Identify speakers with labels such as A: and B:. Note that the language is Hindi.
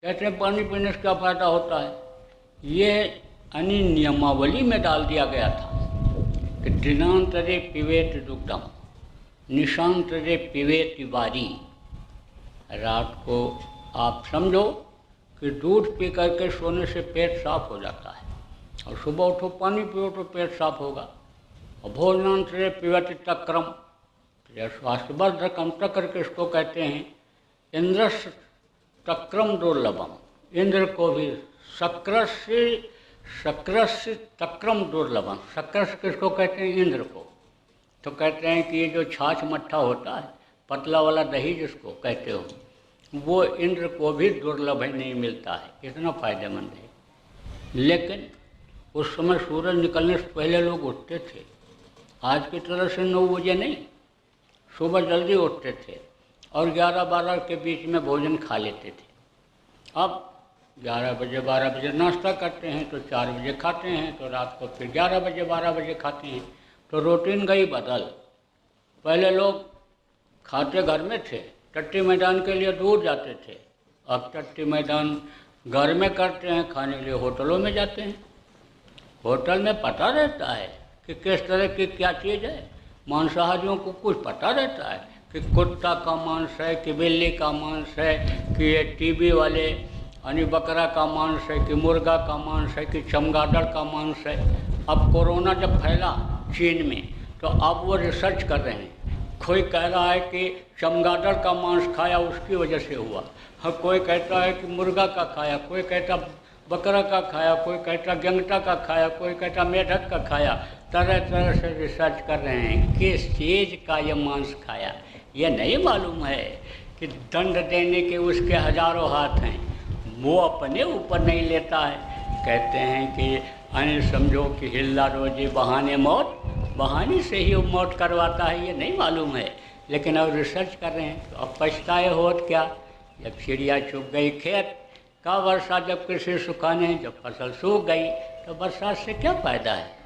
A: कहते हैं पानी पीने से क्या फायदा होता है। ये नियमावली में डाल दिया गया था कि दिनांतरे पिबेत दुग्धम निशांतरे पिबेत वारी। रात को आप समझो कि दूध पी करके सोने से पेट साफ हो जाता है और सुबह उठो पानी पियो तो पेट साफ होगा। और भोजनांतरे पिबेत तक्रम, स्वास्थ्यवर्धकम तक्र किसको कहते हैं। इंद्रस्य तक्रम दुर्लभम, इंद्र को भी शक्रस्य तक्रम दुर्लभम। शक्रस्य किसको कहते हैं, इंद्र को। तो कहते हैं कि ये जो छाछ मट्ठा होता है, पतला वाला दही जिसको कहते हो, वो इंद्र को भी दुर्लभ है, नहीं मिलता है, इतना फायदेमंद है। लेकिन उस समय सूरज निकलने से पहले लोग उठते थे। आज की तरह से 9 बजे नहीं, सुबह जल्दी उठते थे और 11-12 के बीच में भोजन खा लेते थे। अब 11 बजे 12 बजे नाश्ता करते हैं तो 4 बजे खाते हैं, तो रात को फिर 11 बजे 12 बजे खाते हैं। तो रूटीन गई बदल। पहले लोग खाते घर में थे, टट्टी मैदान के लिए दूर जाते थे। अब टट्टी मैदान घर में करते हैं, खाने के लिए होटलों में जाते हैं। होटल में पता रहता है कि किस तरह की क्या चीज़ है। मांसाहारियों को कुछ पता रहता है कि कुत्ता का मांस है, कि बिल्ली का मांस है, कि ये टीबी वाले यानी बकरा का मांस है, कि मुर्गा का मांस है, कि चमगादड़ का मांस है। अब कोरोना जब फैला चीन में तो अब वो रिसर्च कर रहे हैं। कोई कह रहा है कि चमगादड़ का मांस खाया उसकी वजह से हुआ, कोई कहता है कि मुर्गा का खाया, कोई कहता बकरा का खाया, कोई कहता गंगटा का खाया, कोई कहता मेढक का खाया। तरह तरह से रिसर्च कर रहे हैं किस चीज़ का ये मांस खाया। ये नहीं मालूम है कि दंड देने के उसके हजारों हाथ हैं, वो अपने ऊपर नहीं लेता है। कहते हैं कि समझो कि हिल्ला रोजी बहाने मौत, बहाने से ही वो मौत करवाता है, ये नहीं मालूम है। लेकिन अब रिसर्च कर रहे हैं। तो अब पछताए होत क्या, जब चिड़िया चुग गई खेत का, वर्षा जब कृषि सुखाने, जब फसल सूख गई तो बरसात से क्या फ़ायदा है।